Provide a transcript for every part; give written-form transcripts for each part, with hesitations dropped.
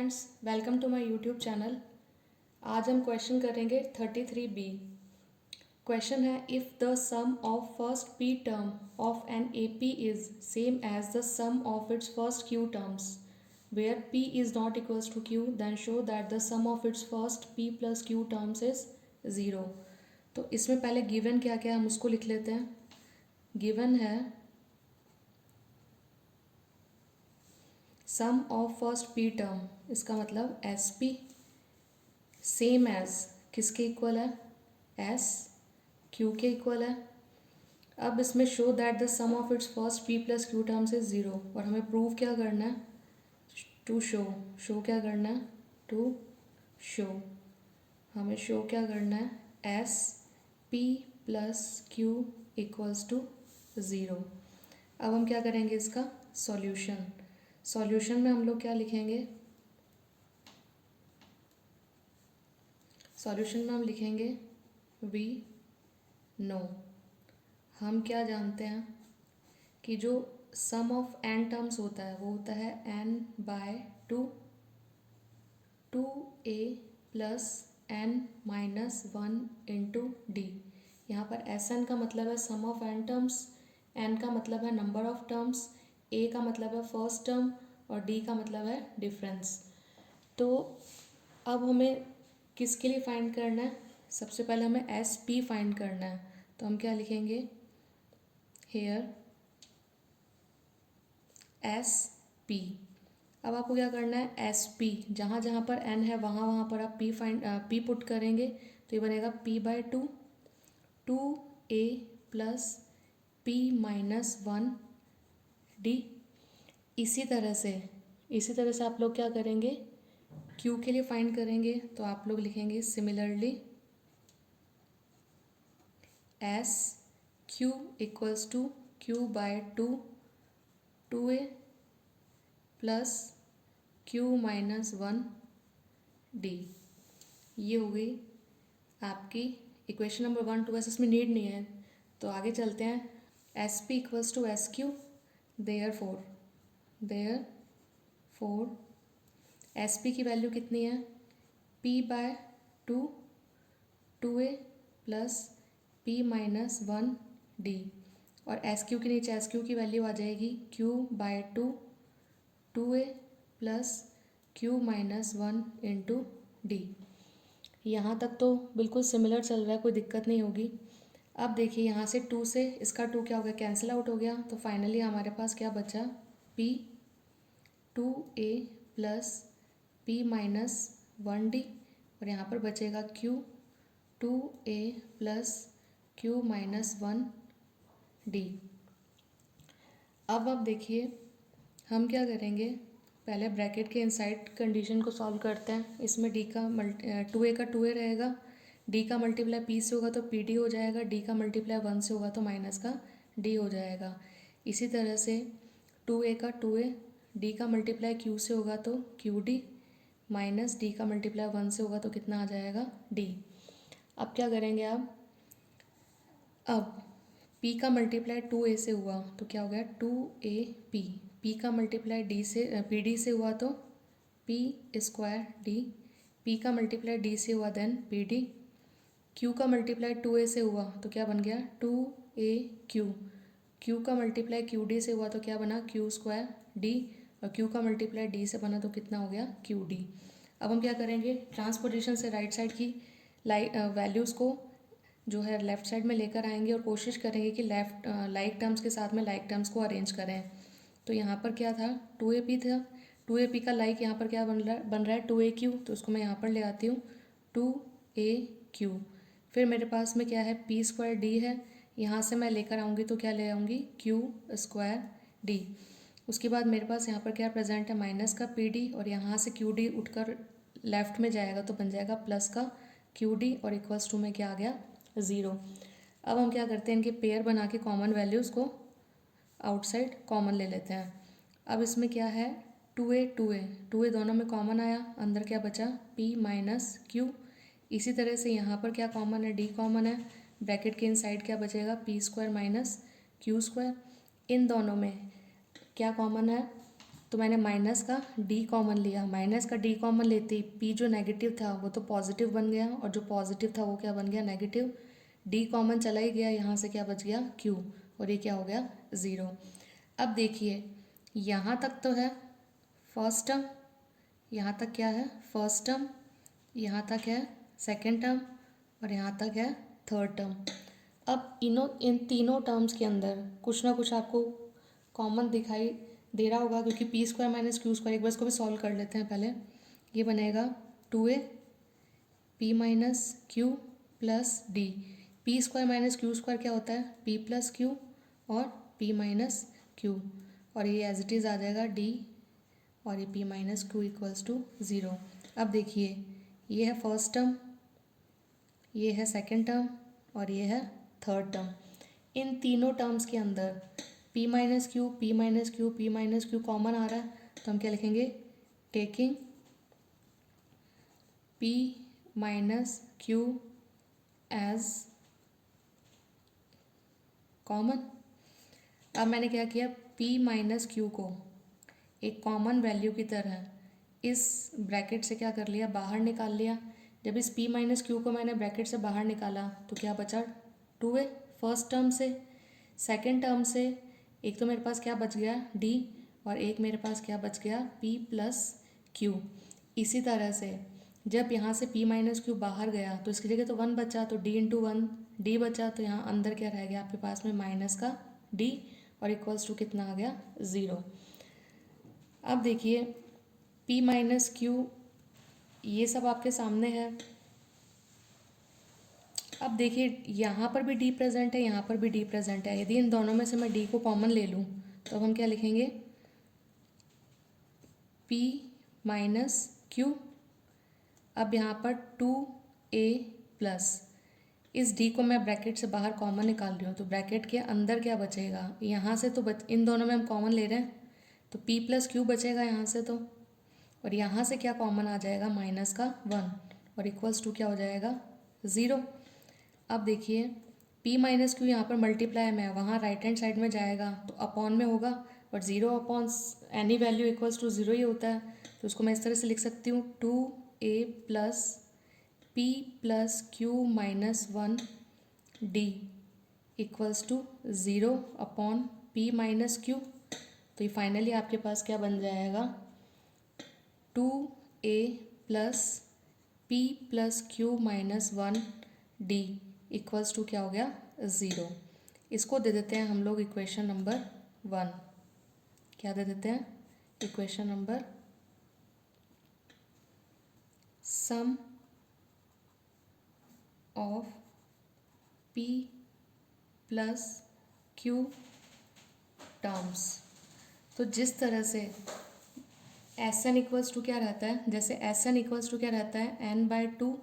Friends, welcome to my YouTube channel. आज हम question करेंगे 33B। क्वेश्चन है, if the sum of first P term of an AP is same as the sum of its first Q terms where P is not equals to Q, then show that the sum of its first P plus Q terms is zero. तो इसमें पहले given क्या क्या है हम उसको लिख लेते हैं। गिवन है sum of first P term, इसका मतलब SP सेम एज किसके इक्वल है, एस क्यू के इक्वल है। अब इसमें show that the sum of its first P plus Q terms is zero, और हमें प्रूव क्या करना है, टू शो क्या करना है, टू शो हमें शो क्या करना है, S P plus Q equals to zero. अब हम क्या करेंगे, इसका सॉल्यूशन। सॉल्यूशन में हम लोग क्या लिखेंगे, सॉल्यूशन में हम लिखेंगे वी नो। हम क्या जानते हैं कि जो सम ऑफ एन टर्म्स होता है वो होता है n bye two A plus n minus one into D. यहाँ पर Sn का मतलब है sum of N terms, n का मतलब है नंबर ऑफ टर्म्स, a का मतलब है फर्स्ट टर्म और d का मतलब है डिफरेंस। तो अब हमें किसके लिए फाइंड करना है, सबसे पहले हमें एस पी फाइंड करना है। तो हम क्या लिखेंगे, हेयर एस पी। अब आपको क्या करना है, एस पी जहाँ जहाँ पर एन है वहाँ वहाँ पर आप पी पुट करेंगे, तो ये बनेगा P by two A plus P minus one D. इसी तरह से आप लोग क्या करेंगे, क्यू के लिए फाइंड करेंगे। तो आप लोग लिखेंगे similarly S Q equals to Q by two A plus Q minus one D. ये हो गई आपकी इक्वेशन नंबर 1 2। इसमें नीड नहीं है तो आगे चलते हैं। S P equals to S Q, therefore S P की वैल्यू कितनी है, P by two A plus P minus one D, और एस क्यू के नीचे एस क्यू की वैल्यू आ जाएगी Q by two A plus Q minus one into D. यहाँ तक तो बिल्कुल सिमिलर चल रहा है, कोई दिक्कत नहीं होगी। अब देखिए यहाँ से टू से इसका टू क्या हो गया, कैंसिल आउट हो गया। तो फाइनली हमारे पास क्या बचा, P two A plus P minus one D, और यहाँ पर बचेगा Q two A plus Q minus one D. अब देखिए हम क्या करेंगे, पहले ब्रैकेट के इनसाइड कंडीशन को सॉल्व करते हैं। इसमें डी का टू ए का टू ए रहेगा, डी का मल्टीप्लाई पी से होगा तो पी डी हो जाएगा, डी का मल्टीप्लाई वन से होगा तो माइनस का डी हो जाएगा। इसी तरह से टू ए का टू ए, डी का मल्टीप्लाई क्यू से होगा तो क्यू डी, माइनस डी का मल्टीप्लाई वन से होगा तो कितना आ जाएगा, डी। अब क्या करेंगे आप, अब p का मल्टीप्लाई टू ए से हुआ तो क्या हो गया, टू ए पी। p का मल्टीप्लाई डी से पी डी से हुआ तो p स्क्वायर डी, p का मल्टीप्लाई डी से हुआ देन पी डी। q का मल्टीप्लाई टू ए से हुआ तो क्या बन गया, टू ए क्यू। q का मल्टीप्लाई क्यू डी से हुआ तो क्या बना, क्यू स्क्वायर डी, और q का मल्टीप्लाई डी से बना तो कितना हो गया, क्यू डी। अब हम क्या करेंगे, ट्रांसपोजिशन से राइट साइड की वैल्यूज़ को जो है लेफ़्ट साइड में लेकर आएंगे और कोशिश करेंगे कि लाइक टर्म्स के साथ में लाइक टर्म्स को अरेंज करें। तो यहाँ पर क्या था, टू ए पी था, टू ए पी का लाइक यहाँ पर क्या बन रहा है टू ए क्यू, तो उसको मैं यहाँ पर ले आती हूँ टू ए क्यू। फिर मेरे पास में क्या है, पी स्क्वायर डी है, यहाँ से मैं लेकर आऊँगी तो क्या ले आऊँगी, क्यू स्क्वायर डी। उसके बाद मेरे पास यहाँ पर क्या प्रेजेंट है, माइनस का पी डी, और यहाँ से क्यू डी उठकर लेफ्ट में जाएगा तो बन जाएगा प्लस का क्यू डी, और इक्वल्स टू में क्या आ गया, ज़ीरो। अब हम क्या करते हैं, इनके पेयर बना के कॉमन वैल्यूज़ को आउटसाइड कॉमन ले लेते हैं। अब इसमें क्या है, टू ए दोनों में कॉमन आया, अंदर क्या बचा, p माइनस क्यू। इसी तरह से यहाँ पर क्या कॉमन है, d कॉमन है, ब्रैकेट के इनसाइड क्या बचेगा, p square minus Q square. इन दोनों में क्या कॉमन है, तो मैंने माइनस का डी कॉमन लिया, माइनस का डी कॉमन लेते ही पी जो नेगेटिव था वो तो पॉजिटिव बन गया और जो पॉजिटिव था वो क्या बन गया, नेगेटिव। डी कॉमन चला ही गया, यहाँ से क्या बच गया, क्यू, और ये क्या हो गया, ज़ीरो। अब देखिए यहाँ तक तो है फर्स्ट टर्म, यहाँ तक क्या है, फर्स्ट टर्म, यहाँ तक है सेकेंड टर्म और यहाँ तक है थर्ड टर्म। अब इन तीनों टर्म्स के अंदर कुछ ना कुछ आपको कॉमन दिखाई दे रहा होगा, क्योंकि P square minus Q square, एक बार इसको भी सॉल्व कर लेते हैं पहले। ये बनेगा 2a P minus Q plus D. P square minus Q square क्या होता है, पी प्लस क्यू और पी माइनस क्यू, और ये एज इट इज़ आ जाएगा डी और ये P minus Q equals to zero. अब देखिए ये है फर्स्ट टर्म, ये है सेकेंड टर्म और ये है थर्ड टर्म। इन तीनों टर्म्स के अंदर p minus Q, P minus Q, P minus Q common आ रहा है, तो हम क्या लिखेंगे, taking p minus Q as common. अब मैंने क्या किया, p माइनस क्यू को एक कॉमन वैल्यू की तरह इस ब्रैकेट से क्या कर लिया, बाहर निकाल लिया। जब इस p माइनस क्यू को मैंने ब्रैकेट से बाहर निकाला तो क्या बचा, 2a फर्स्ट टर्म से, सेकेंड टर्म से एक तो मेरे पास क्या बच गया, d, और एक मेरे पास क्या बच गया, p प्लस क्यू। इसी तरह से जब यहाँ से p माइनस क्यू बाहर गया तो इसकी जगह तो 1 बचा, तो d इंटू 1 d बचा, तो यहाँ अंदर क्या रह गया आपके पास में, माइनस का d और इक्वल्स टू कितना आ गया, ज़ीरो। अब देखिए p माइनस क्यू ये सब आपके सामने है। अब देखिए यहाँ पर भी d प्रेजेंट है, यहाँ पर भी d प्रेजेंट है। यदि इन दोनों में से मैं d को कॉमन ले लूँ तो हम क्या लिखेंगे, p माइनस क्यू। अब यहाँ पर 2a प्लस, इस d को मैं ब्रैकेट से बाहर कॉमन निकाल रही हूँ तो ब्रैकेट के अंदर क्या बचेगा, यहाँ से तो इन दोनों में हम कॉमन ले रहे हैं तो p प्लस क्यू बचेगा यहाँ से तो, और यहाँ से क्या कॉमन आ जाएगा, माइनस का 1 और इक्वल्स टू क्या हो जाएगा, ज़ीरो। अब देखिए p माइनस क्यू यहाँ पर मल्टीप्लाई में है, वहाँ राइट हैंड साइड में जाएगा तो अपॉन में होगा, और zero upon any value equals to zero ही होता है। तो उसको मैं इस तरह से लिख सकती हूँ, 2a plus p plus Q minus 1d equals to zero upon p minus Q. तो ये फाइनली आपके पास क्या बन जाएगा, 2a plus p plus Q minus 1d equals to क्या हो गया, ज़ीरो। इसको दे देते हैं हम लोग इक्वेशन नंबर 1। क्या दे देते हैं, equation number, sum of p plus Q terms. तो जिस तरह से एस एन इक्वल्स टू क्या रहता है, जैसे एस एन इक्वल्स टू क्या रहता है, N by two,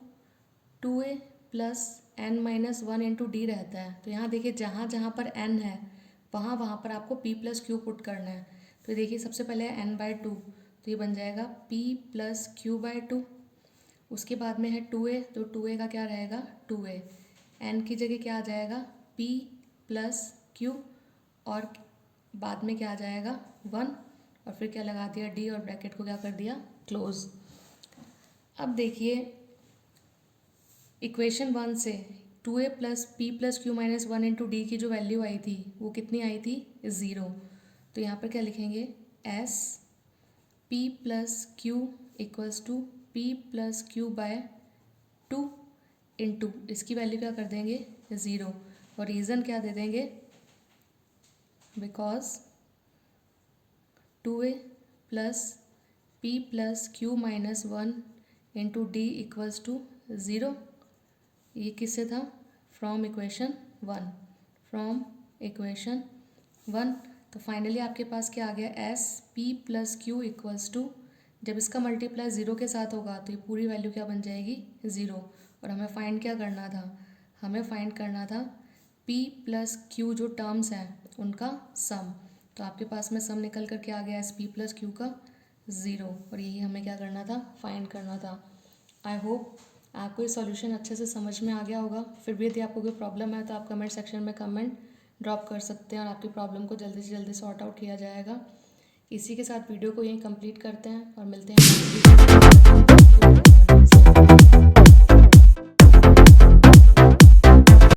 2a plus N minus 1 into D रहता है। तो यहाँ देखिए जहाँ जहाँ पर n है वहाँ वहाँ पर आपको p प्लस क्यू पुट करना है। तो देखिए सबसे पहले है n बाई टू, तो ये बन जाएगा p plus Q by two. उसके बाद में है 2a, तो 2a का क्या रहेगा, 2a। n की जगह क्या आ जाएगा, p प्लस क्यू, और बाद में क्या आ जाएगा, 1, और फिर क्या लगा दिया, d, और ब्रैकेट को क्या कर दिया, क्लोज। अब देखिए इक्वेशन 1 से 2a plus P plus Q minus 1 into D की जो वैल्यू आई थी वो कितनी आई थी, ज़ीरो। तो यहाँ पर क्या लिखेंगे, S P plus Q equals to P plus Q by 2 into, इसकी वैल्यू क्या कर देंगे, ज़ीरो, और रीज़न क्या दे देंगे, because 2a plus P plus Q minus 1 into D equals to zero. ये किससे था, फ्रॉम इक्वेशन 1, फ्रॉम इक्वेशन 1। तो फाइनली आपके पास क्या आ गया, S P plus Q equals to, जब इसका मल्टीप्लाई ज़ीरो के साथ होगा तो ये पूरी वैल्यू क्या बन जाएगी, ज़ीरो। और हमें फाइंड क्या करना था, हमें फाइंड करना था पी प्लस क्यू जो टर्म्स हैं उनका सम। तो आपके पास में सम निकल कर के आ गया एस पी प्लस क्यू का ज़ीरो, और यही हमें क्या करना था, फाइंड करना था। आई होप आपको ये सॉल्यूशन अच्छे से समझ में आ गया होगा। फिर भी यदि आपको कोई प्रॉब्लम है तो आप कमेंट सेक्शन में कमेंट ड्रॉप कर सकते हैं और आपकी प्रॉब्लम को जल्दी से जल्दी सॉर्ट आउट किया जाएगा। इसी के साथ वीडियो को यहीं कंप्लीट करते हैं और मिलते हैं